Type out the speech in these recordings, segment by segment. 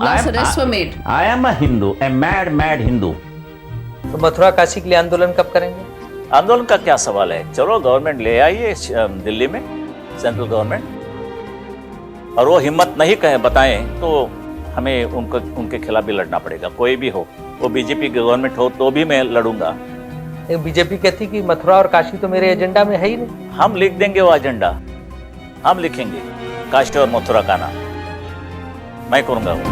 Mass arrests were made. I am a Hindu, a mad Hindu. तो मथुरा काशी के लिए आंदोलन कब करेंगे? आंदोलन का क्या सवाल है? चलो गवर्नमेंट ले आइए दिल्ली में, सेंट्रल गवर्नमेंट, और वो हिम्मत नहीं कहे बताएं तो हमें उनके खिलाफ भी लड़ना पड़ेगा, कोई भी हो, वो बीजेपी की गवर्नमेंट हो तो भी मैं लड़ूंगा। बीजेपी कहती कि मथुरा और काशी तो मेरे एजेंडा में है ही नहीं। हम लिख देंगे वो एजेंडा, हम लिखेंगे काशी और मथुरा का नाम, मैं करूंगा वो।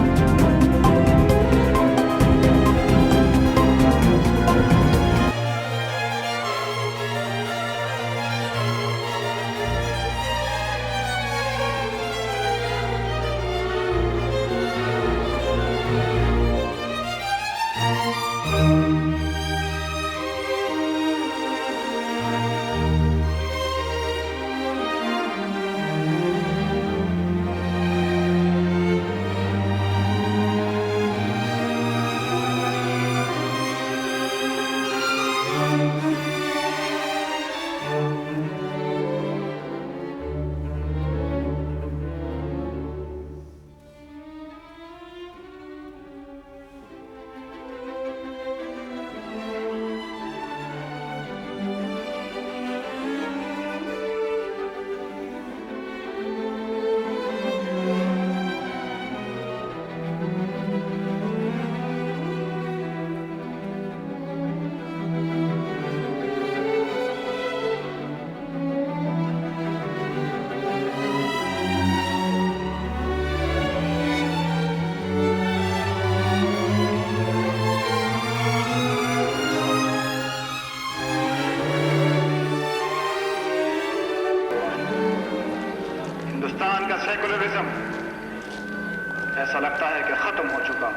हिंदुस्तान का सेकुलरिज्म ऐसा लगता है कि खत्म हो चुका।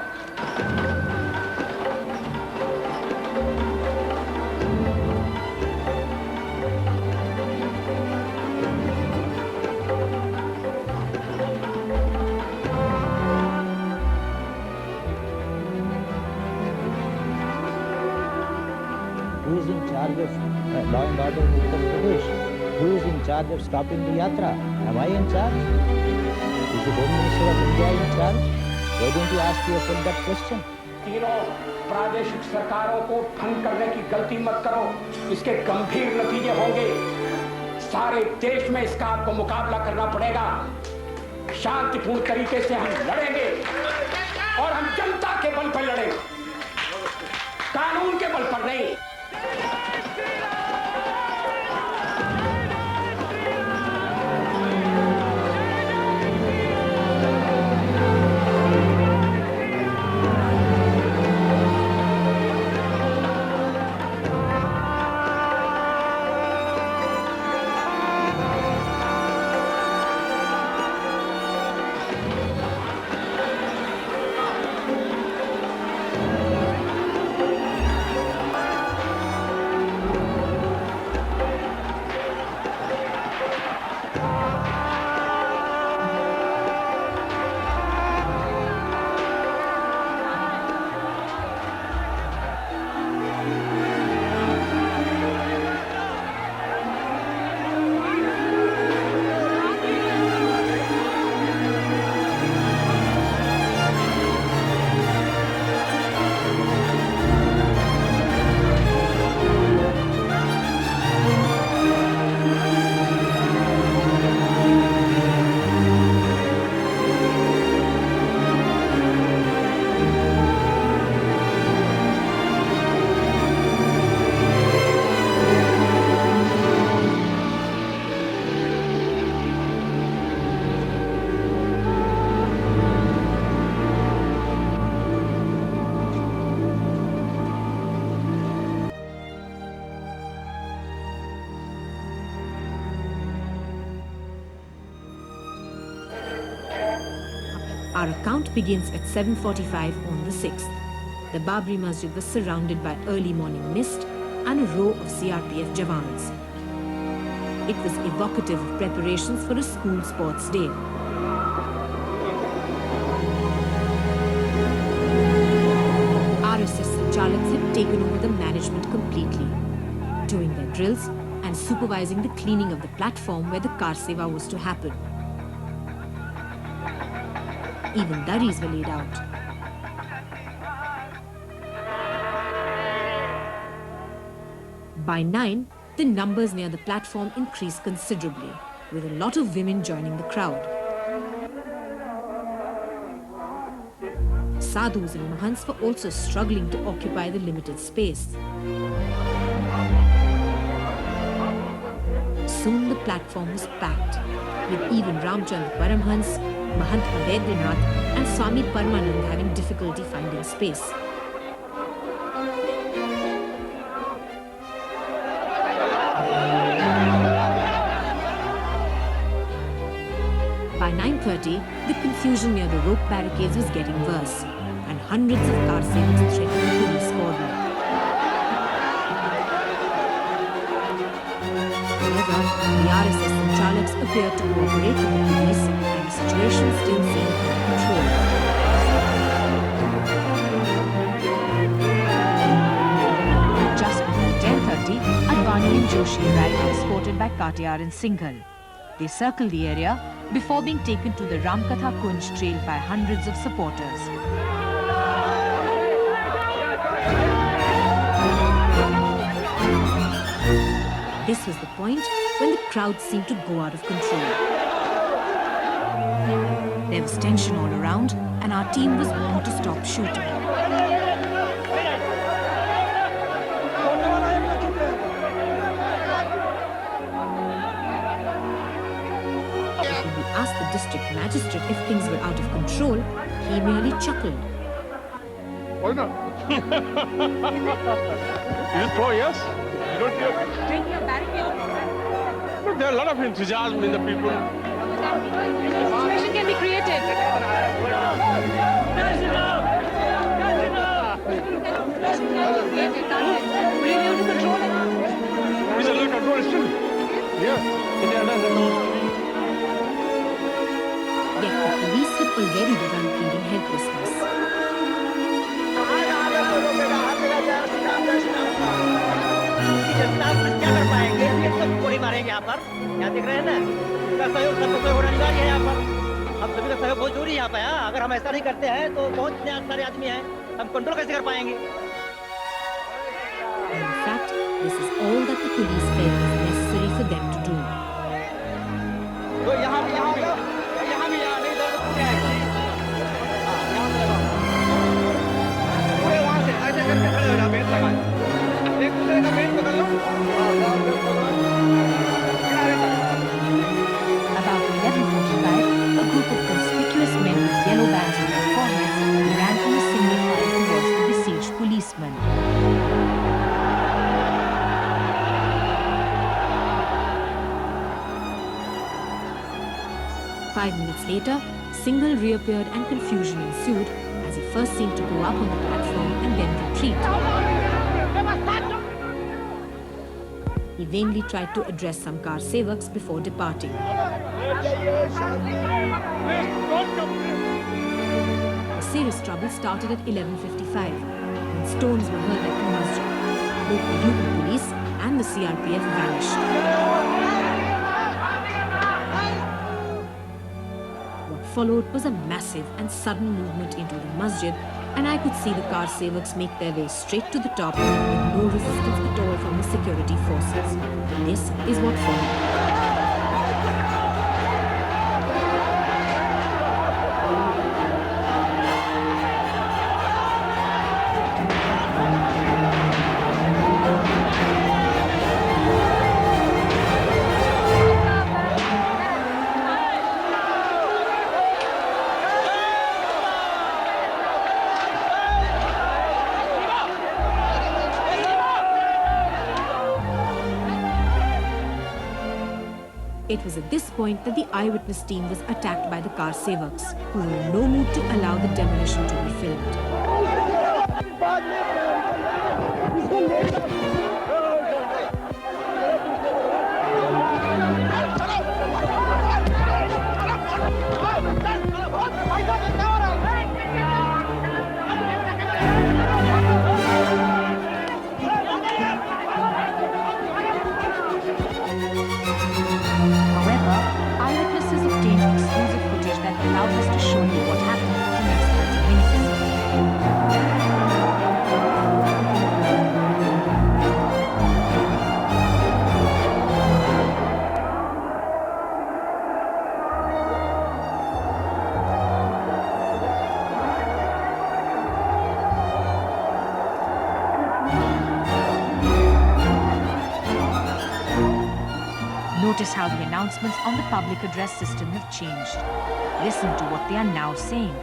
Who is in charge of law and order in Uttar Pradesh? Who is in charge of stopping the yatra? Am I in charge? Is the Home Minister of India in charge? Why don't you ask yourself that question? तीनों प्रादेशिक सरकारों को भंग करने की गलती मत करो, इसके गंभीर नतीजे होंगे। सारे देश में इसका आपको मुकाबला करना पड़ेगा। शांतिपूर्ण तरीके से हम लड़ेंगे और हम जनता के बल पर लड़ेंगे, कानून के बल पर नहीं। Our account begins at 7:45 on the 6th. The Babri Masjid was surrounded by early morning mist and a row of CRPF Jawans. It was evocative of preparations for a school sports day. RSS Sanchalaks had taken over the management completely, doing their drills and supervising the cleaning of the platform where the car seva was to happen. Even durries were laid out. By 9, the numbers near the platform increased considerably, with a lot of women joining the crowd. Sadhus and Mahants were also struggling to occupy the limited space. Soon the platform was packed, with even Ramchandra Paramhans, Mahant Ayodhya and Swami Paramanand having difficulty finding space. By 9:30, the confusion near the rope barricades was getting worse, and hundreds of car savers threatened the police cordon. However, the RSS Sanchaliks appeared to cooperate with the police, and the situation still seemed under control. Just before 10:30, Advani and Joshi arrived escorted by Katiyar and Singhal. They circled the area before being taken to the Ramkatha Kunj trail by hundreds of supporters. This was the point when the crowd seemed to go out of control. There was tension all around, and our team was warned to stop shooting. When we asked the district magistrate if things were out of control, he merely chuckled. Why not? Is it so? Yes? You don't hear? Look, there are a lot of enthusiasm in the people. Situation can be created. Is it under control still? Yeah. It is under control. Yet the police had already begun pleading helplessness. जनता क्या कर पाएंगे? ये सब गोली मारेंगे यहाँ पर। यहाँ देख रहे हैं ना? इनका सहयोग सबको होना अनिवार्य है यहाँ पर। हम सभी का सहयोग बहुत जरूरी है यहाँ पे। अगर हम ऐसा नहीं करते हैं तो बहुत सारे आदमी हैं, हम कंट्रोल कैसे कर पाएंगे? In fact, this is all that the police felt was necessary for them to do. तो यहाँ भी यहाँ नहीं इधर पूरे आएंगे। यहाँ पे लगाओ। पूरे वहाँ से ऐसे करके खड़े हो जाओ, बेंच लगा। एक दूसरे का बेंच पकड़ लो। About 11:45, a group of conspicuous men with yellow bands on their foreheads ran in a single file towards the besieged policemen. Five minutes later, Singhal reappeared and confusion ensued as he first seemed to go up on the platform and then retreat. He vainly tried to address some car sevaks before departing. A serious trouble started at 11:55 when stones were hurled at the masjid. Both the UP police and the CRPF vanished. What followed was a massive and sudden movement into the masjid, and I could see the car sevaks make their way straight to the top with no resistance at all from the security forces. This is what followed. It was at this point that the eyewitness team was attacked by the car sevaks, who were in no mood to allow the demolition to be filmed. However, eyewitnesses obtained exclusive footage that allowed us to show you what happened. Notice how the announcements on the public address system have changed. Listen to what they are now saying.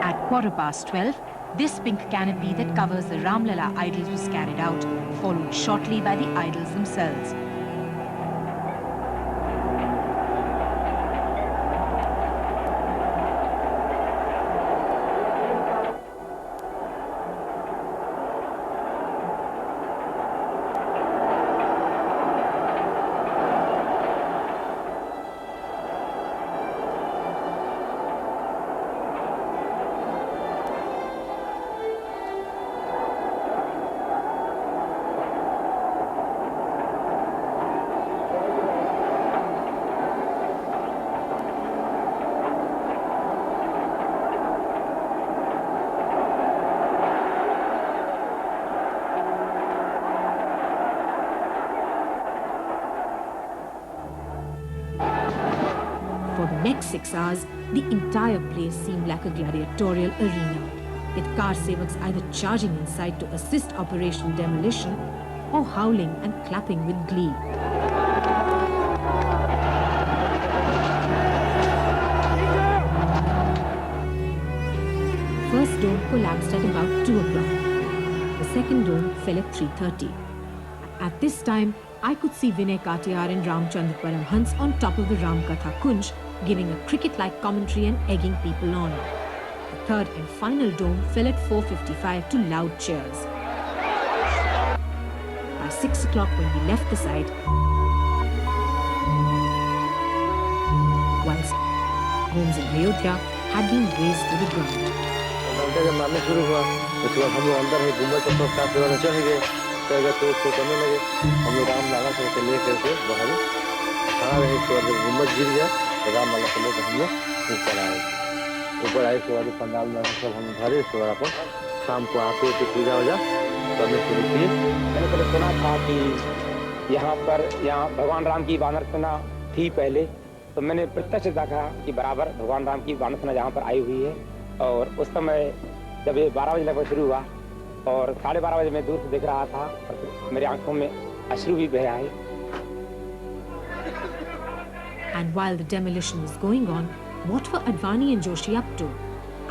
At 12:15, this pink canopy that covers the Ramlala idols was carried out, followed shortly by the idols themselves. For the next 6 hours, the entire place seemed like a gladiatorial arena, with car sevaks either charging inside to assist Operation Demolition or howling and clapping with glee. First dome collapsed at about 2 o'clock. The second dome fell at 3:30. At this time, I could see Vinay Katiyar and Ramchandra Paramhans on top of the Ramkatha Kunj, giving a cricket-like commentary and egging people on. The third and final dome fell at 4:55 to loud cheers. By 6 o'clock when we left the site, whilst homes in Ayodhya had been razed to the ground. जब मारना शुरू हुआ उसके बाद हम लोग अंदर है गुम्बद के साथ में चढ़ गए तो उसको करने लगे हम लोग राम लाला से ले करके बाहर खड़ा रहे। उसके बाद जब गुम्बद गिर गया तो राम लाला से लेकर हम लोग ऊपर आए उसके बाद पंडाल में सब हम भरे। उसके बाद अपन शाम को आते थे पूजा वूजा करने शुरू किए। मैंने पहले सुना था कि यहाँ भगवान राम की वानर सेना थी पहले, तो मैंने प्रत्यक्ष देखा कि बराबर भगवान राम की वानर सेना यहाँ पर आई हुई है। और उस समय जब ये 12 बजे लगभग शुरू हुआ और 12:30 बजे मैं दूर से देख रहा था और मेरी आंखों में अश्रु भी बह आए। And while the demolition was going on, what were Advani and Joshi up to?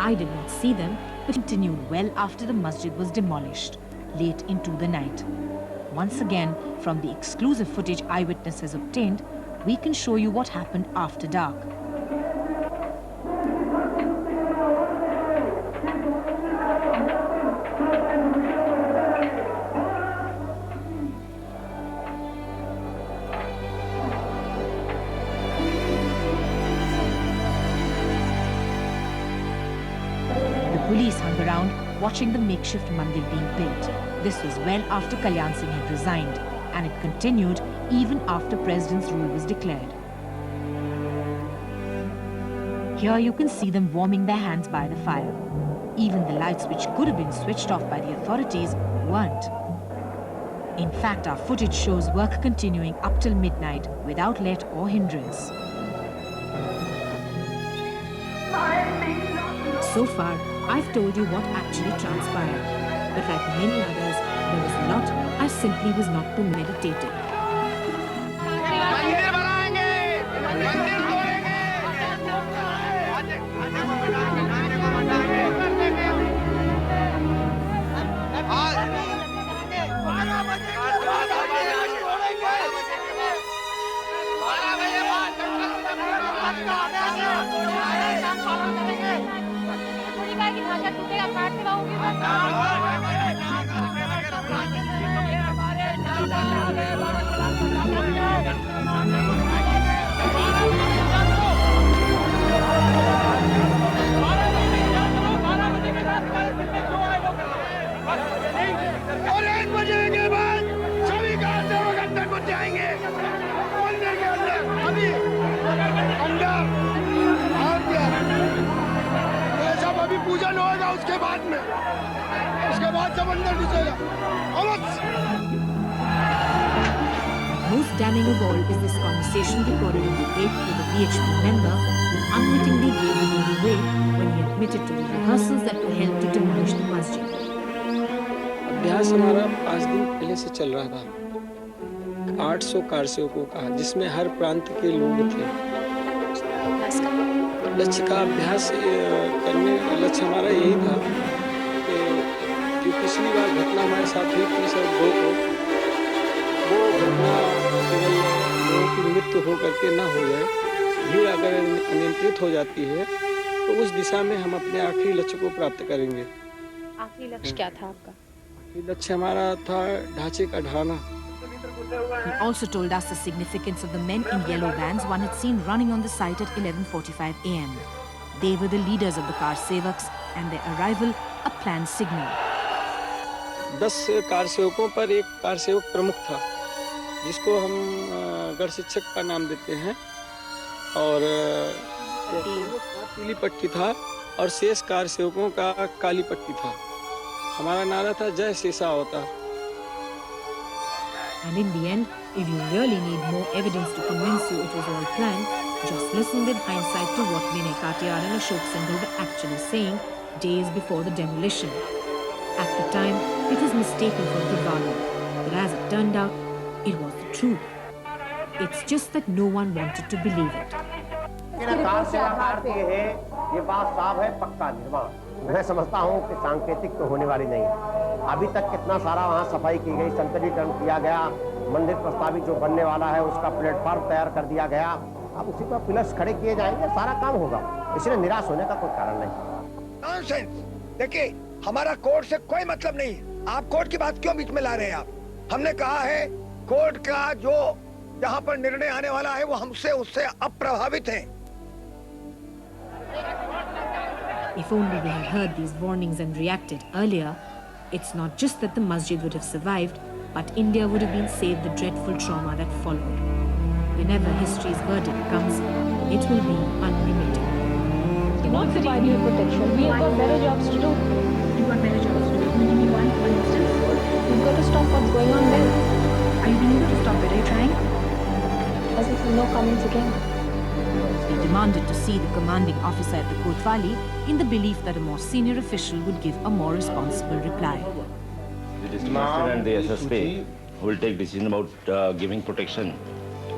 I did not see them, but continued well after the masjid was demolished, late into the night. Once again, from the exclusive footage eyewitnesses obtained, we can show you what happened after dark. Police hung around watching the makeshift mandir being built. This was well after Kalyan Singh had resigned, and it continued even after President's rule was declared. Here you can see them warming their hands by the fire. Even the lights which could have been switched off by the authorities weren't. In fact, our footage shows work continuing up till midnight without let or hindrance. So far, I've told you what actually transpired, but like many others, there was a lot I simply was not too meditative. उसके बाद जब अंदर घुसेगा। Most damning of all is this conversation recorded on the 8th with a VHP member who unwittingly gave the name away when he admitted to the rehearsals that were held to demolish the masjid. अभ्यास हमारा 5 दिन पहले से चल रहा था। 800 कारसेवकों का, जिसमें हर प्रांत के लोग थे। लक्ष्य का अभ्यास करने का लक्ष्य हमारा यही था कि जो पिछली बार घटना हमारे साथ हुई 30/2 को, वो घटना केवल लोगों की मृत्यु हो करके ना हो जाए। भीड़ अगर अनियंत्रित हो जाती है तो उस दिशा में हम अपने आखिरी लक्ष्य को प्राप्त करेंगे। आखिरी लक्ष्य क्या था आपका? आखिरी लक्ष्य हमारा था ढांचे का ढाना। He also told us the significance of the men in yellow vans one had seen running on the site at 11:45 a.m. They were the leaders of the car sevaks and their arrival a planned signal. 10 car सेवकों पर एक car सेवक प्रमुख था, जिसको हम गढ़ शिक्षक का नाम देते हैं, और पीली पट्टी था और शेष कार सेवकों का काली पट्टी था। हमारा नारा था जय शेषा होता। And in the end, if you really need more evidence to convince you it was all planned, just listen with hindsight to what Vinay Katiyar and Ashok Singhal were actually saying days before the demolition. At the time, it was mistaken for bravado, but as it turned out, it was the truth. It's just that no one wanted to believe it. Car से आकार के है, ये बात साफ है, पक्का निर्माण। मैं समझता हूँ कि सांकेतिक तो होने वाली नहीं। अभी तक कितना सारा वहाँ सफाई की गई, संतरीकरण किया गया, मंदिर प्रस्तावित जो बनने वाला है उसका प्लेटफॉर्म तैयार कर दिया गया। अब उसी पर पिलर्स खड़े किए जाएंगे, सारा काम होगा, इसलिए निराश होने का कोई कारण नहीं। नॉनसेंस। देखिए, हमारा कोर्ट से कोई मतलब नहीं। आप कोर्ट की बात क्यों बीच में ला रहे हैं? आप हमने कहा है कोर्ट का जो जहाँ पर निर्णय आने वाला है वो हमसे उससे अप्रभावित है। If only we had heard these warnings and reacted earlier, it's not just that the masjid would have survived, but India would have been saved the dreadful trauma that followed. Whenever history's verdict comes, it will be unremitting. You're not providing you protection. We have got better jobs to do. You've got better jobs to do. Can you give me one, for instance? We've got to stop what's going on there. Are you being able to stop it? Are you trying? As if no comments again. They demanded to see the commanding officer at the Kotwali in the belief that a more senior official would give a more responsible reply. The district master and the SSP will take decision about giving protection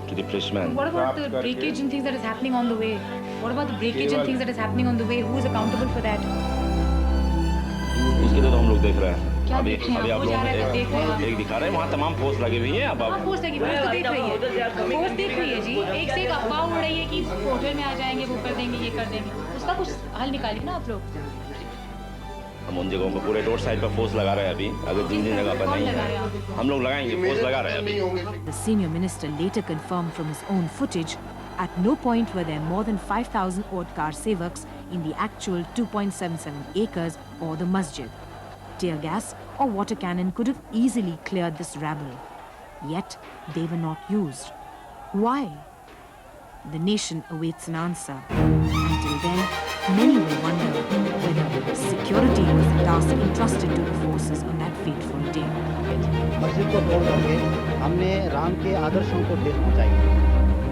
to the policeman. What about the breakage and things that is happening on the way? What about the breakage and things that is happening on the way? Who is accountable for that? उसके लिए तो हम लोग देख रहे हैं। क्या अभी देख रहे हैं? अभी आप वो जा रहा है, लोग देख रहे हैं। एक दिखा रहे हैं, वहाँ तमाम फोर्स लगी हुई है। अब फोर्स लगी, फोर्स तो देख रही है, फोर्स देख रही है जी। एक से एक अफवाह उड़ रही है कि होटल में आ जाएंगे, वो कर देंगे, ये कर देंगे। उसका कुछ हल निकालिए ना आप लोग। हम उन जगहों पर पूरे रोड साइड पर फोर्स लगा रहे हैं। अभी अगर जिन जिन जगह पर नहीं है, हम लोग लगाएंगे, फोर्स लगा रहे हैं अभी। The senior minister later confirmed from his own footage, at no point were there more than 5,000 odd car sevaks in the actual 2.77 acres or the masjid. Tear gas or water cannon could have easily cleared this rabble. Yet, they were not used. Why? The nation awaits an answer. Until then, many will wonder whether security was the task entrusted to the forces on that fateful day. मस्जिद को तोड़ करके हमने राम के आदर्शों को ठेस पहुंचाई।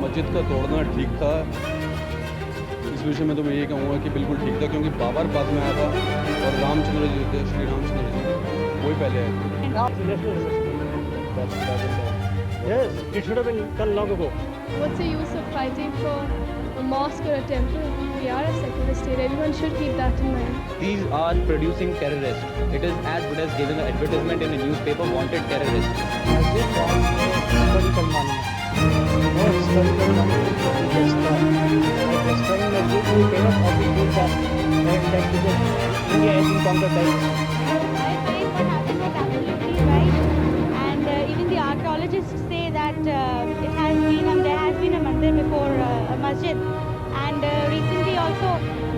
मस्जिद का तोड़ना ठीक था। इस विषय में तो मैं ये कहूँगा कि बिल्कुल ठीक था, क्योंकि बाबर बाद में आया था और रामचंद्र जी थे, श्री रामचंद्र जी वही पहले आए। Yes, it should have been done long ago. What's the use of fighting for a mosque or a temple? We are a secular state. Everyone should keep that in mind. These are producing terrorists. It is as good as giving an advertisement in a newspaper, wanted terrorists. historical monument. No historical monument should be destroyed. By destroying masjid, we cannot obligate that India has been conquered by Islam. I find what happened was absolutely right. And even the archaeologists say that there has been a mandir before a masjid. And recently also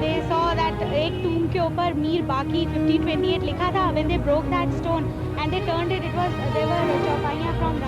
they saw that एक tomb के ऊपर मीर बाकी 1528 लिखा था. When they broke that stone and they turned it, there were चौपाइयाँ from the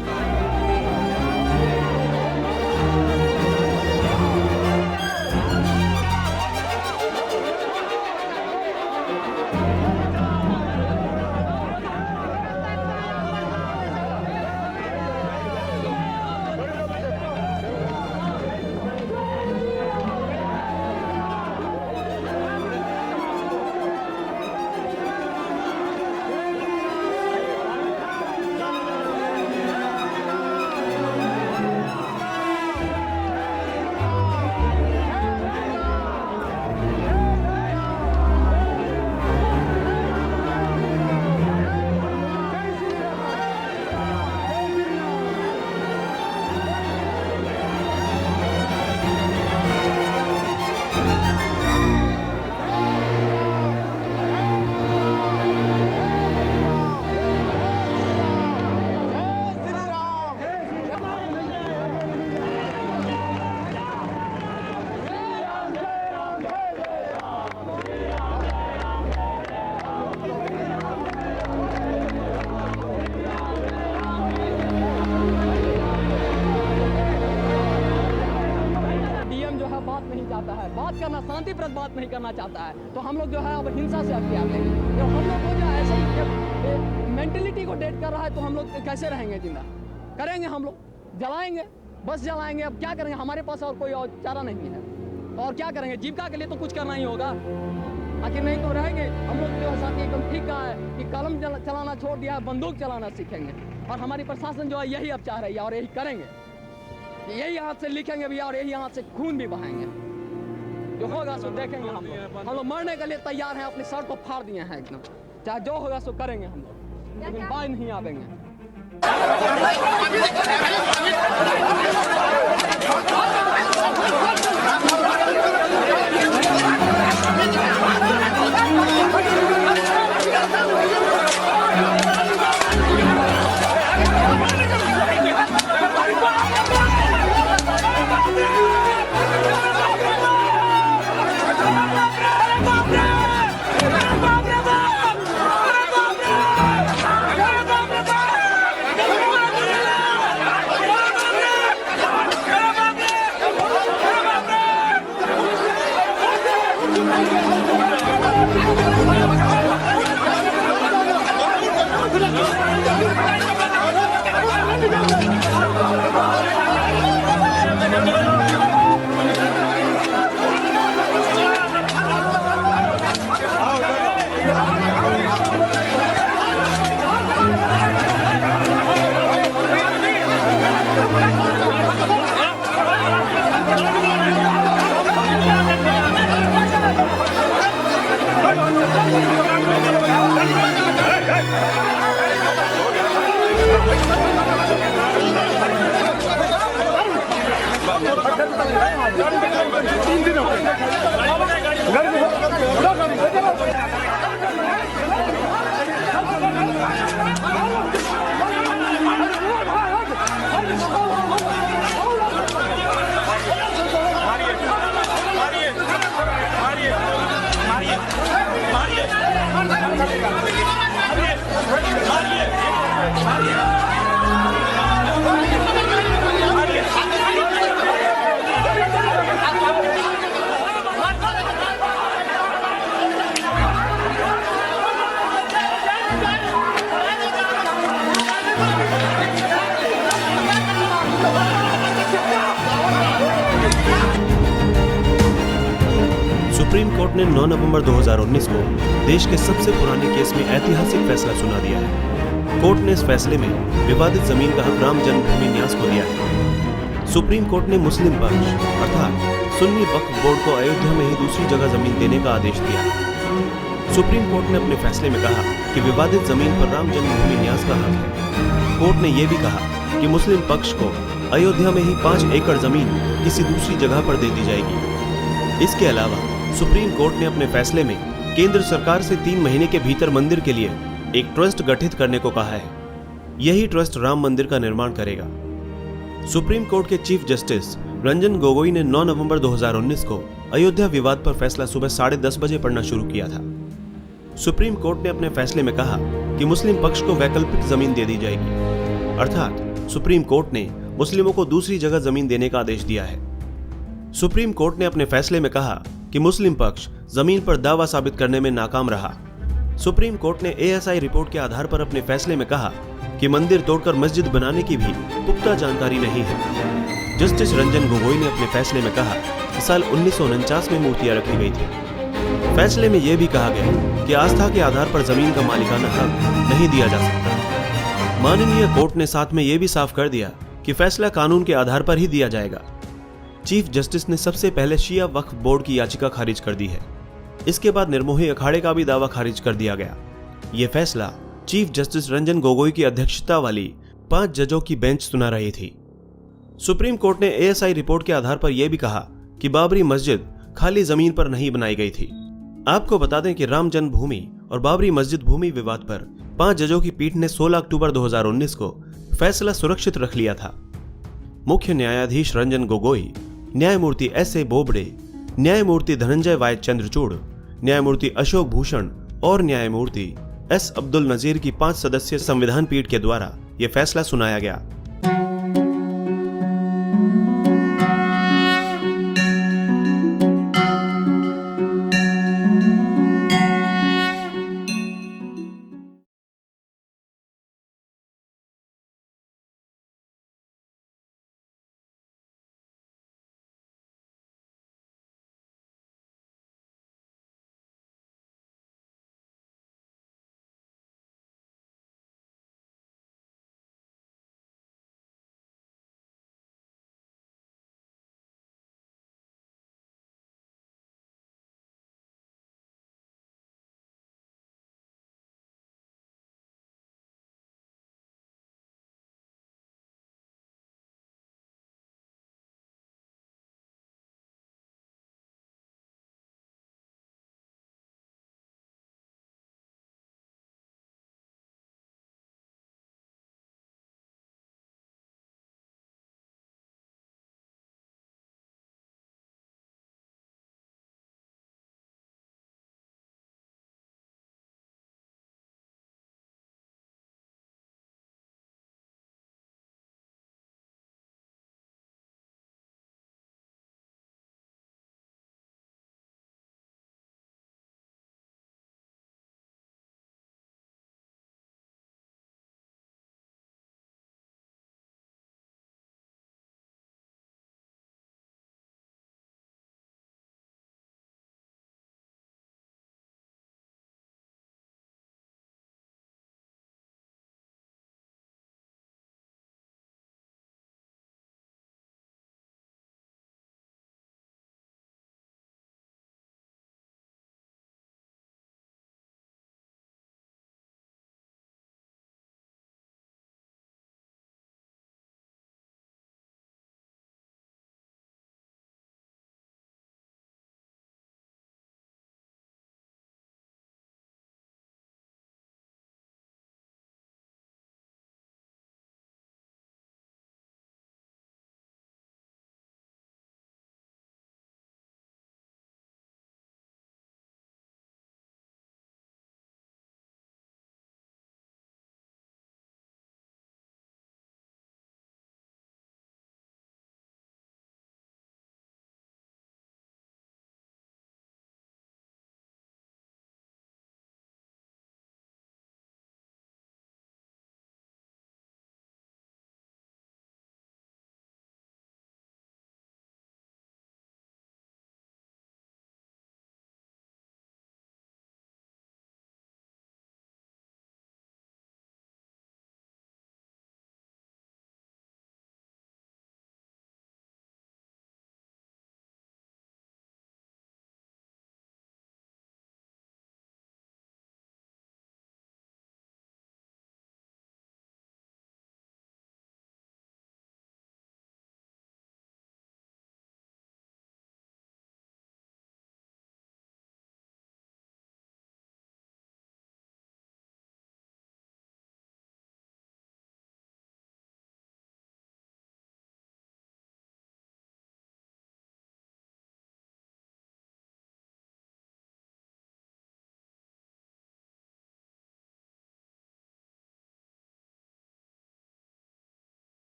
नहीं चाहता है, बात करना शांतिप्रद बात नहीं करना चाहता है, तो हम लोग जो है अब हिंसा से अख्तियार लेंगे। जब हम लोग को जो ऐसे ही मेंटलिटी को डेट कर रहा है तो हम लोग कैसे रहेंगे जिंदा? करेंगे हम लोग, जलाएंगे, बस जलाएंगे। अब क्या करेंगे, हमारे पास और कोई और चारा नहीं है, तो और क्या करेंगे? जीविका के लिए तो कुछ करना ही होगा, आखिर नहीं तो रहेंगे हम लोग जो है साथी एकदम ठीक कहा है कि कलम चलाना छोड़ दिया है, बंदूक चलाना सीखेंगे। और हमारी प्रशासन जो है यही अब चाह रही है और यही करेंगे, यही हाथ से लिखेंगे भी और यही हाथ से खून भी बहाएंगे। जो होगा सो देखेंगे हम लोग मरने के लिए तैयार हैं, अपनी सर को फाड़ दिए हैं एकदम, चाहे जो होगा सो करेंगे हम लोग, लेकिन बाज नहीं आवेंगे। सुप्रीम कोर्ट ने 9 नवंबर 2019 को देश के सबसे पुराने केस में ऐतिहासिक फैसला सुना दिया है। कोर्ट ने इस फैसले में विवादित जमीन का हक राम जन्मभूमि न्यास को दिया है। सुप्रीम कोर्ट ने मुस्लिम पक्ष अर्थात सुन्नी वक्फ बोर्ड को अयोध्या में ही दूसरी जगह जमीन देने का आदेश दिया। सुप्रीम कोर्ट ने अपने फैसले में कहा कि विवादित जमीन पर राम जन्मभूमि न्यास का हक है। कोर्ट ने यह भी कहा कि मुस्लिम पक्ष को अयोध्या में ही 5 एकड़ जमीन किसी दूसरी जगह पर दे दी जाएगी। इसके अलावा सुप्रीम कोर्ट ने अपने फैसले में केंद्र सरकार से 3 महीने के भीतर मंदिर के लिए एक ट्रस्ट गठित करने को कहा है। यही ट्रस्ट राम मंदिर का निर्माण करेगा। सुप्रीम कोर्ट के चीफ जस्टिस रंजन गोगोई ने 9 नवंबर 2019 को अयोध्या विवाद पर फैसला सुबह 10:30 बजे पढ़ना शुरू किया था। सुप्रीम कोर्ट ने अपने फैसले में कहा कि मुस्लिम पक्ष को वैकल्पिक जमीन दे दी जाएगी, अर्थात सुप्रीम कोर्ट ने मुस्लिमों को दूसरी जगह जमीन देने का आदेश दिया है। सुप्रीम कोर्ट ने अपने फैसले में कहा कि मुस्लिम पक्ष जमीन पर दावा साबित करने में नाकाम रहा। सुप्रीम कोर्ट ने एएसआई रिपोर्ट के आधार पर अपने फैसले में कहा कि मंदिर तोड़कर मस्जिद बनाने की भी पुख्ता जानकारी नहीं है। जस्टिस रंजन गोगोई ने अपने फैसले में कहा कि साल 1949 में मूर्तियां रखी गई थी। फैसले में यह भी कहा गया कि आस्था के आधार पर जमीन का मालिकाना हक नहीं दिया जा सकता। माननीय कोर्ट ने साथ में यह भी साफ कर दिया कि फैसला कानून के आधार पर ही दिया जाएगा। चीफ जस्टिस ने सबसे पहले शिया वक्फ बोर्ड की याचिका खारिज कर दी है। इसके बाद निर्मोही अखाड़े का भी दावा खारिज कर दिया गया। यह फैसला चीफ जस्टिस रंजन गोगोई की अध्यक्षता वाली 5 जजों की बेंच सुना रही थी। सुप्रीम कोर्ट ने एएसआई रिपोर्ट के आधार पर यह भी कहा कि बाबरी मस्जिद खाली जमीन पर नहीं बनाई गई थी। आपको बता दें कि राम जन्मभूमि और बाबरी मस्जिद भूमि विवाद पर 5 जजों की पीठ ने 16 अक्टूबर 2019 को फैसला सुरक्षित रख लिया था। मुख्य न्यायाधीश रंजन गोगोई, न्यायमूर्ति एस ए बोबडे, न्यायमूर्ति धनंजय वाय चंद्रचूड़, न्यायमूर्ति अशोक भूषण और न्यायमूर्ति एस अब्दुल नजीर की 5 सदस्यीय संविधान पीठ के द्वारा यह फैसला सुनाया गया।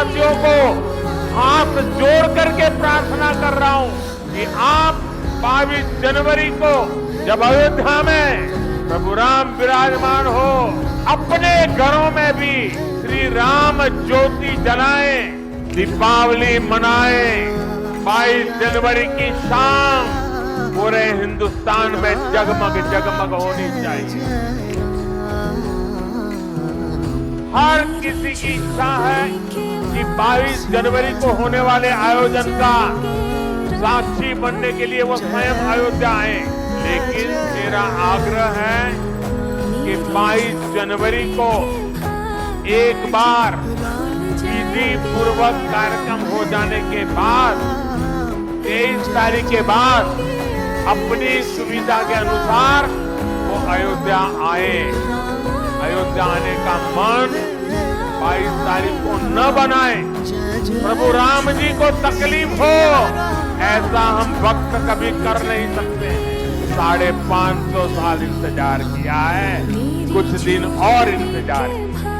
देशवासियों को हाथ जोड़ करके प्रार्थना कर रहा हूं कि आप 22 जनवरी को जब अयोध्या में प्रभु राम विराजमान हो, अपने घरों में भी श्री राम ज्योति जलाएं, दीपावली मनाएं। 22 जनवरी की शाम पूरे हिंदुस्तान में जगमग जगमग होनी चाहिए। हर किसी की इच्छा है कि 22 जनवरी को होने वाले आयोजन का साक्षी बनने के लिए वो स्वयं अयोध्या आए, लेकिन मेरा आग्रह है कि 22 जनवरी को एक बार विधि पूर्वक कार्यक्रम हो जाने के बाद 23 तारीख के बाद अपनी सुविधा के अनुसार वो अयोध्या आए। अयोध्या आने का मन 22 तारीख को न बनाए, प्रभु राम जी को तकलीफ हो ऐसा हम वक्त कभी कर नहीं सकते। 550 साल इंतजार किया है, कुछ दिन और इंतजार किया।